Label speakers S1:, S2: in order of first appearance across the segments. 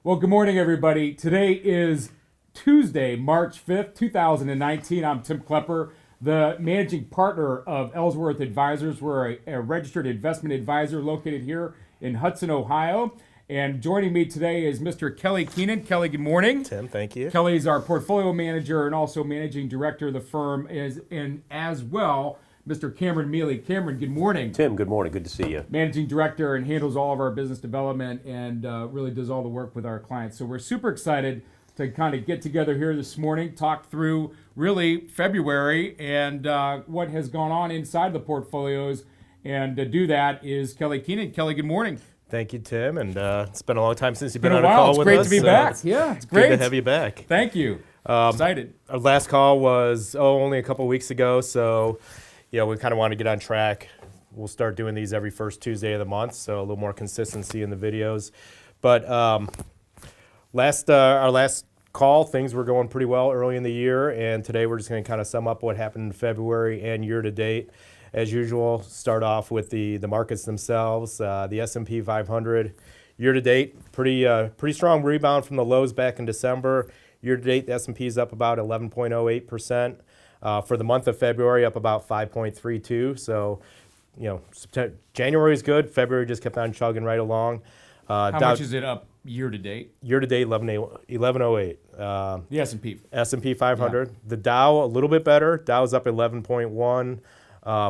S1: Well, good morning, everybody. Today is Tuesday, March 5th, 2019. I'm Tim Clepper, the managing partner of Ellsworth Advisors. We're a registered investment advisor located here in Hudson, Ohio. And joining me today is Mr. Kelly Kuennen. Kelly, good morning.
S2: Tim, thank you.
S1: Kelly is our portfolio manager and also managing director of the firm, and as well, Mr. Cameron Miele. Cameron, good morning.
S3: Tim, good morning. Good to see you.
S1: Managing director and handles all of our business development and really does all the work with our clients. So we're super excited to kind of get together here this morning, talk through really February and what has gone on inside the portfolios. And to do that is Kelly Kuennen. Kelly, good morning.
S2: Thank you, Tim. And it's been a long time since you've been on a
S1: while.
S2: call
S1: It's
S2: with
S1: great
S2: us.
S1: to be back. Yeah, it's great
S2: Good to have you back.
S1: Thank you. Excited.
S2: Our last call was only a couple weeks ago, so we kind of want to get on track. We'll start doing these every first Tuesday of the month, so a little more consistency in the videos. But our last call, things were going pretty well early in the year, and today we're just going to kind of sum up what happened in February and year to date. As usual, start off with the markets themselves. The S&P 500 year to date, pretty strong rebound from the lows back in December. Year to date, the S&P is up about 11.08%. For the month of February, up about 5.32. So, January is good. February just kept on chugging right along.
S1: How much is it up year to date?
S2: Year to date, 1108.
S1: The S&P.
S2: S&P 500. Yeah. The Dow, a little bit better. Dow's up 11.1.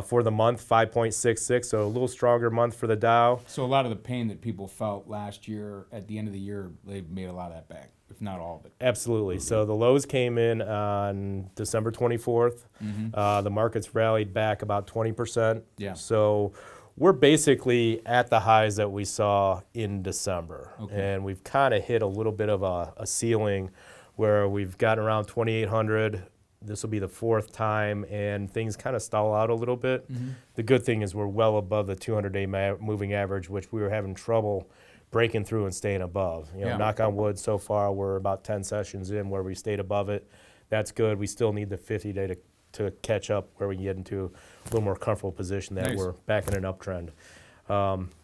S2: For the month, 5.66, so a little stronger month for the Dow.
S1: So a lot of the pain that people felt last year at the end of the year, they've made a lot of that back, if not all of it.
S2: Absolutely. So the lows came in on December 24th. Mm-hmm. The markets rallied back about 20%.
S1: Yeah.
S2: So we're basically at the highs that we saw in December. Okay. And we've kind of hit a little bit of a ceiling where we've gotten around 2,800. This will be the fourth time, and things kind of stall out a little bit. Mm-hmm. The good thing is we're well above the 200-day moving average, which we were having trouble breaking through and staying above. Knock on wood, so far we're about 10 sessions in where we stayed above it. That's good. We still need the 50-day to catch up where we can get into a little more comfortable position that we're back in an uptrend.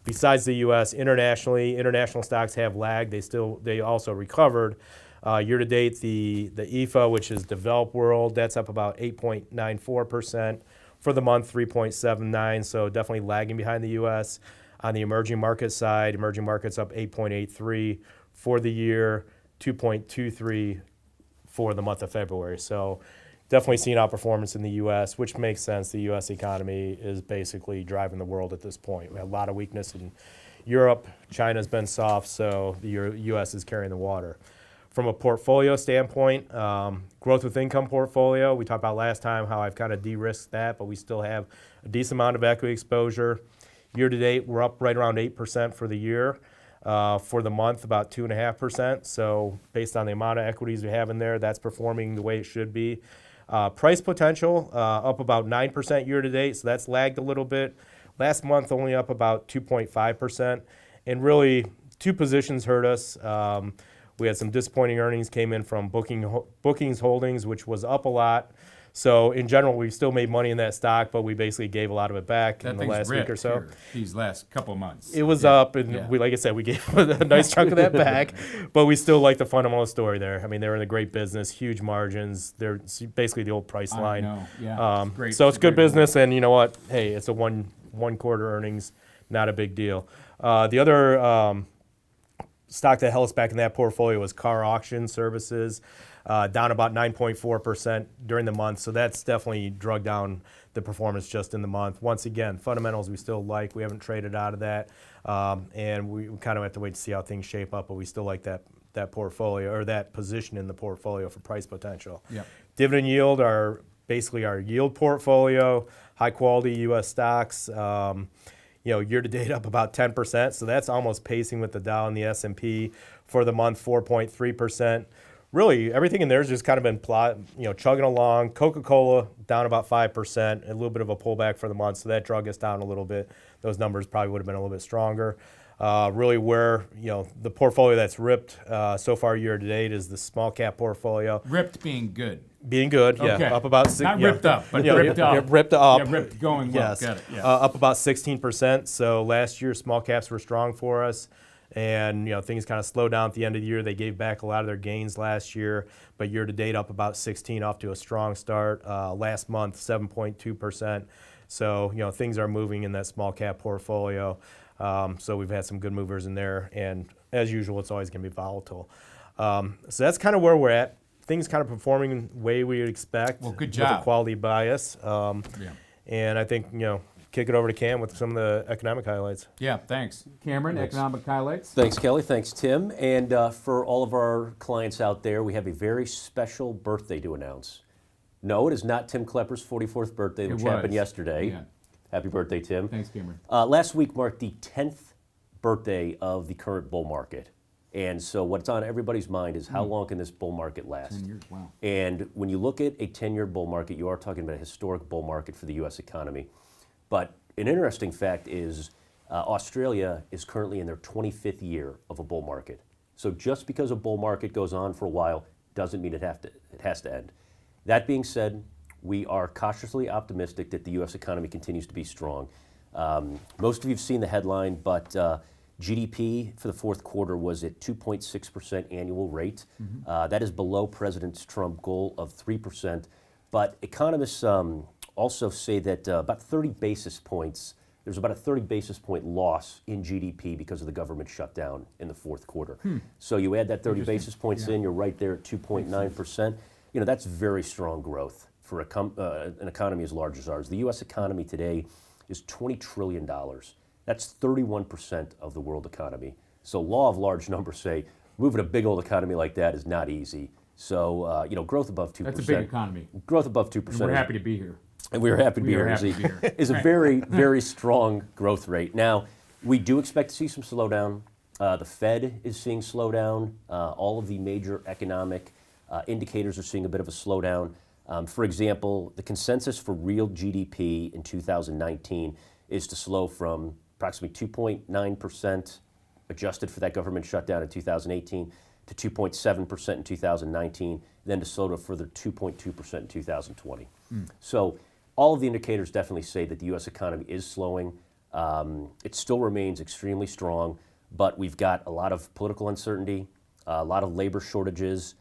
S2: Besides the U.S., international stocks have lagged. They also recovered. Year to date, the EFA, which is developed world, that's up about 8.94%. For the month, 3.79, so definitely lagging behind the U.S. On the emerging market side, emerging markets up 8.83 for the year, 2.23 for the month of February. So definitely seeing outperformance in the U.S., which makes sense. The U.S. economy is basically driving the world at this point. We have a lot of weakness in Europe. China's been soft, so the U.S. is carrying the water. From a portfolio standpoint, growth with income portfolio, we talked about last time how I've kind of de-risked that, but we still have a decent amount of equity exposure. Year to date, we're up right around 8% for the year. For the month, about 2.5%. So based on the amount of equities we have in there, that's performing the way it should be. Price potential, up about 9% year to date, so that's lagged a little bit. Last month, only up about 2.5%. And really, two positions hurt us. We had some disappointing earnings came in from Bookings Holdings, which was up a lot. So in general, we still made money in that stock, but we basically gave a lot of it back in the last week or so.
S1: Here, these last couple of months.
S2: It was up, and we, like I said, we gave a nice chunk of that back, but we still like the fundamental story there. I mean, they're in a great business, huge margins. They're basically the old price line.
S1: I know, yeah.
S2: Great. So it's good business, and you know what? Hey, it's a one quarter earnings, not a big deal. The other stock that held us back in that portfolio was Car Auction Services, down about 9.4% during the month. So that's definitely drug down the performance just in the month. Once again, fundamentals we still like. We haven't traded out of that. And we kind of have to wait to see how things shape up, but we still like that portfolio or that position in the portfolio for price potential.
S1: Yep.
S2: Dividend yield are basically our yield portfolio, high quality U.S. stocks. Year to date up about 10%, so that's almost pacing with the Dow and the S&P. For the month, 4.3%. Really, everything in there has just kind of been chugging along. Coca-Cola down about 5%, a little bit of a pullback for the month, so that drug us down a little bit. Those numbers probably would have been a little bit stronger. Really where, the portfolio that's ripped so far year to date is the small cap portfolio.
S1: Ripped being good.
S2: Being good, yeah.
S1: Okay.
S2: Up about six.
S1: Not ripped up, but ripped up.
S2: Ripped up.
S1: Yeah, ripped going well.
S2: Yes.
S1: Got it. Yeah.
S2: Up about 16%. So last year, small caps were strong for us. And things kind of slowed down at the end of the year. They gave back a lot of their gains last year, but year to date up about 16, off to a strong start. Last month, 7.2%. So things are moving in that small cap portfolio. So we've had some good movers in there, and as usual, it's always going to be volatile. So that's kind of where we're at. Things kind of performing the way we would expect.
S1: Well, good job.
S2: With a quality bias. And I think, kick it over to Cam with some of the economic highlights.
S1: Yeah, thanks. Cameron, economic highlights.
S3: Thanks, Kelly. Thanks, Tim. And for all of our clients out there, we have a very special birthday to announce. No, it is not Tim Klepper's 44th birthday, which happened yesterday.
S1: Yeah.
S3: Happy birthday, Tim.
S1: Thanks, Cameron.
S3: Last week marked the 10th birthday of the current bull market. And so what's on everybody's mind is how long can this bull market last?
S1: 10 years, wow.
S3: And when you look at a 10-year bull market, you are talking about a historic bull market for the U.S. economy. But an interesting fact is Australia is currently in their 25th year of a bull market. So just because a bull market goes on for a while doesn't mean it has to end. That being said, we are cautiously optimistic that the U.S. economy continues to be strong. Most of you have seen the headline, but GDP for the fourth quarter was at 2.6% annual rate. That is below President Trump's goal of 3%. But economists also say that about 30 basis points, there's about a 30 basis point loss in GDP because of the government shutdown in the fourth quarter. So you add that 30 basis points in, you're right there at 2.9%. That's very strong growth for an economy as large as ours. The U.S. economy today is $20 trillion. That's 31% of the world economy. So law of large numbers say moving a big old economy like that is not easy. So, growth above 2%.
S1: That's a big economy.
S3: Growth above 2%.
S1: And we're happy to be here.
S3: And we're happy to be here. Is a very, very strong growth rate. Now, we do expect to see some slowdown. The Fed is seeing slowdown. All of the major economic indicators are seeing a bit of a slowdown. For example, the consensus for real GDP in 2019 is to slow from approximately 2.9% adjusted for that government shutdown in 2018 to 2.7% in 2019, then to slow to a further 2.2% in 2020. So all of the indicators definitely say that the U.S. economy is slowing. It still remains extremely strong, but we've got a lot of political uncertainty, a lot of labor shortages,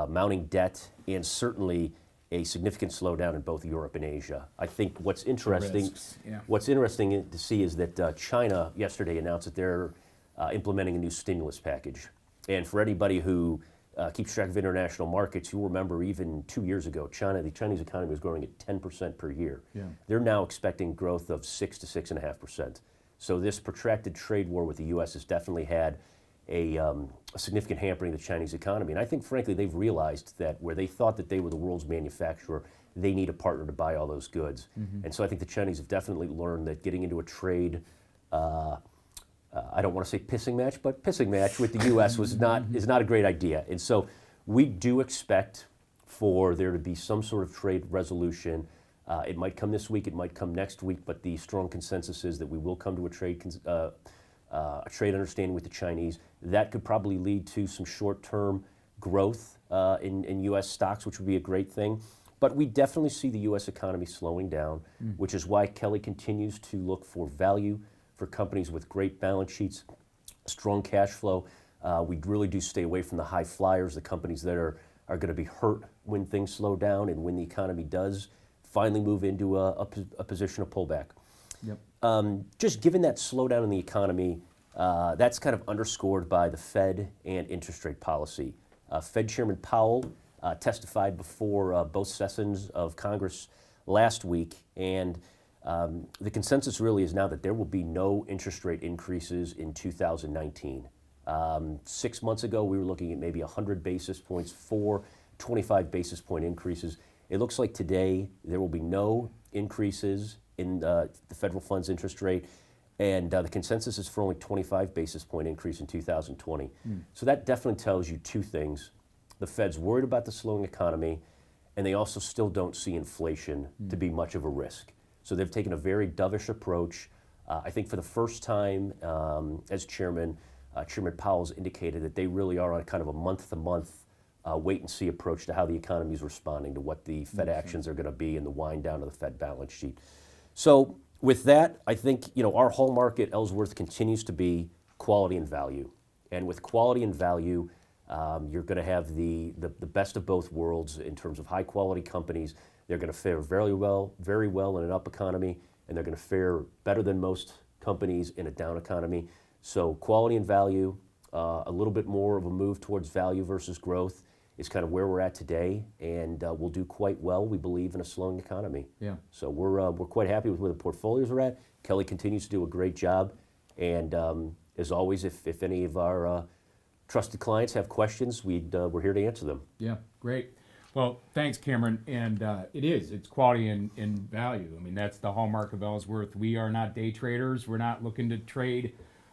S3: mounting debt, and certainly a significant slowdown in both Europe and Asia. I think what's interesting to see is that China yesterday announced that they're implementing a new stimulus package. And for anybody who keeps track of international markets, you'll remember even 2 years ago, the Chinese economy was growing at 10% per year. They're now expecting growth of 6 to 6.5%. So this protracted trade war with the U.S. has definitely had a significant hampering of the Chinese economy. And I think, frankly, they've realized that where they thought that they were the world's manufacturer, they need a partner to buy all those goods. And so I think the Chinese have definitely learned that getting into a trade, I don't want to say pissing match, but pissing match with the U.S. is not a great idea. And so we do expect for there to be some sort of trade resolution. It might come this week, it might come next week, but the strong consensus is that we will come to a trade understanding with the Chinese. That could probably lead to some short-term growth in U.S. stocks, which would be a great thing. But we definitely see the U.S. economy slowing down, which is why Kelly continues to look for value for companies with great balance sheets, strong cash flow. We really do stay away from the high flyers, the companies that are going to be hurt when things slow down and when the economy does finally move into a position of pullback. Just given that slowdown in the economy, that's kind of underscored by the Fed and interest rate policy. Fed Chairman Powell testified before both sessions of Congress last week, and the consensus really is now that there will be no interest rate increases in 2019. 6 months ago, we were looking at maybe 100 basis points, 25 basis point increases. It looks like today there will be no increases in the federal funds interest rate, and the consensus is for only 25 basis point increase in 2020. So that definitely tells you two things. The Fed's worried about the slowing economy, and they also still don't see inflation to be much of a risk. So they've taken a very dovish approach. I think for the first time as chairman, Chairman Powell's indicated that they really are on kind of a month-to-month wait-and-see approach to how the economy is responding to what the Fed actions are going to be and the wind down of the Fed balance sheet. So with that, I think our home market, Ellsworth, continues to be quality and value. And with quality and value, you're going to have the best of both worlds in terms of high quality companies. They're going to fare very well in an up economy, and they're going to fare better than most companies in a down economy. So quality and value, a little bit more of a move towards value versus growth is kind of where we're at today, and we'll do quite well, we believe, in a slowing economy.
S1: Yeah.
S3: So we're quite happy with where the portfolios are at. Kelly continues to do a great job, and as always, if any of our trusted clients have questions, we're here to answer them.
S1: Yeah, great. Well, thanks, Cameron. And it's quality and value. I mean, that's the hallmark of Ellsworth. We are not day traders. We're not looking to trade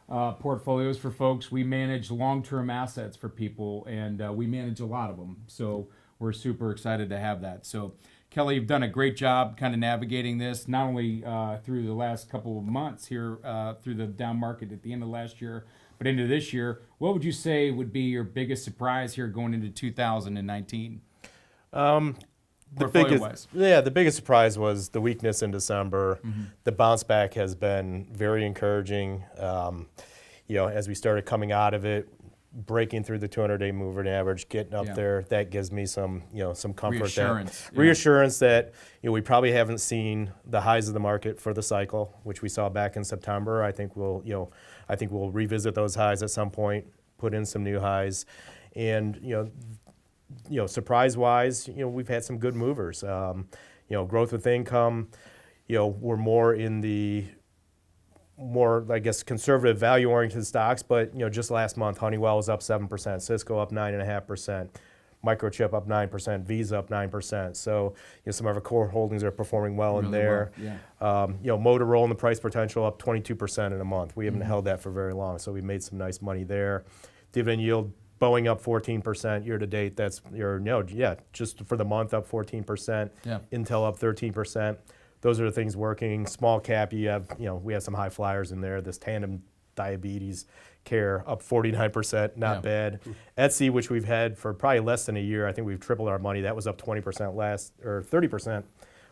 S1: portfolios for folks. We manage long-term assets for people, and we manage a lot of them. So we're super excited to have that. So, Kelly, you've done a great job kind of navigating this, not only through the last couple of months here, through the down market at the end of last year, but into this year. What would you say would be your biggest surprise here going into 2019?
S2: The biggest surprise was the weakness in December. Mm-hmm. The bounce back has been very encouraging. As we started coming out of it, breaking through the 200-day moving average, getting up there, that gives me some comfort. Reassurance that we probably haven't seen the highs of the market for the cycle, which we saw back in September. I think we'll revisit those highs at some point, put in some new highs, and surprise-wise, we've had some good movers. Growth with income, we're more in the I guess, conservative value-oriented stocks, but, just last month, Honeywell was up 7%, Cisco up 9.5%, Microchip up 9%, Visa up 9%. So, some of our core holdings are performing well in there.
S1: Well, yeah.
S2: Motorola and the price potential up 22% in a month. We haven't held that for very long, so we made some nice money there. Dividend yield, Boeing up 14% year to date. Just for the month up 14%. Yeah. Intel up 13%. Those are the things working. Small cap, we have some high flyers in there. This Tandem Diabetes Care up 49%, not bad. Etsy, which we've had for probably less than a year, I think we've tripled our money. That was up 20% 30%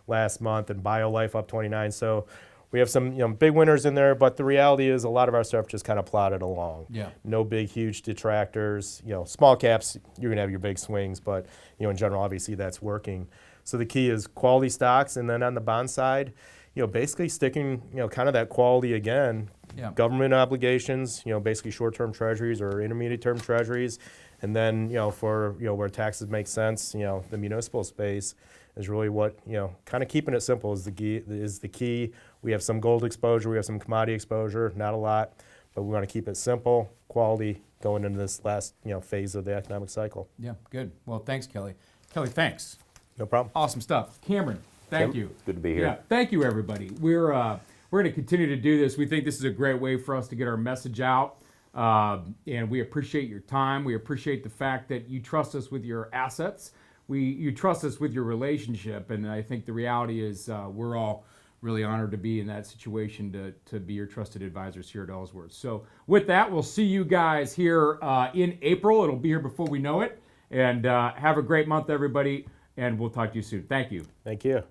S2: last month, and BioLife up 29%. So we have some big winners in there, but the reality is a lot of our stuff just kind of plodded along. Yeah. No big, huge detractors. Small caps, you're gonna have your big swings, but in general, obviously that's working. So the key is quality stocks, and then on the bond side, basically sticking, kind of that quality again. Yeah. Government obligations, basically short-term treasuries or intermediate-term treasuries, and then for where taxes make sense, the municipal space is really what kind of keeping it simple is the key. We have some gold exposure, we have some commodity exposure, not a lot, but we want to keep it simple, quality going into this last phase of the economic cycle.
S1: Yeah, good. Well, thanks, Kelly. Kelly, thanks.
S2: No problem.
S1: Awesome stuff. Cameron, thank you.
S3: Good to be here.
S1: Yeah, thank you, everybody. We're going to continue to do this. We think this is a great way for us to get our message out, and we appreciate your time. We appreciate the fact that you trust us with your assets. You trust us with your relationship, and I think the reality is we're all really honored to be in that situation to be your trusted advisors here at Ellsworth. So with that, we'll see you guys here in April. It'll be here before we know it, and have a great month, everybody. And we'll talk to you soon. Thank you.
S2: Thank you.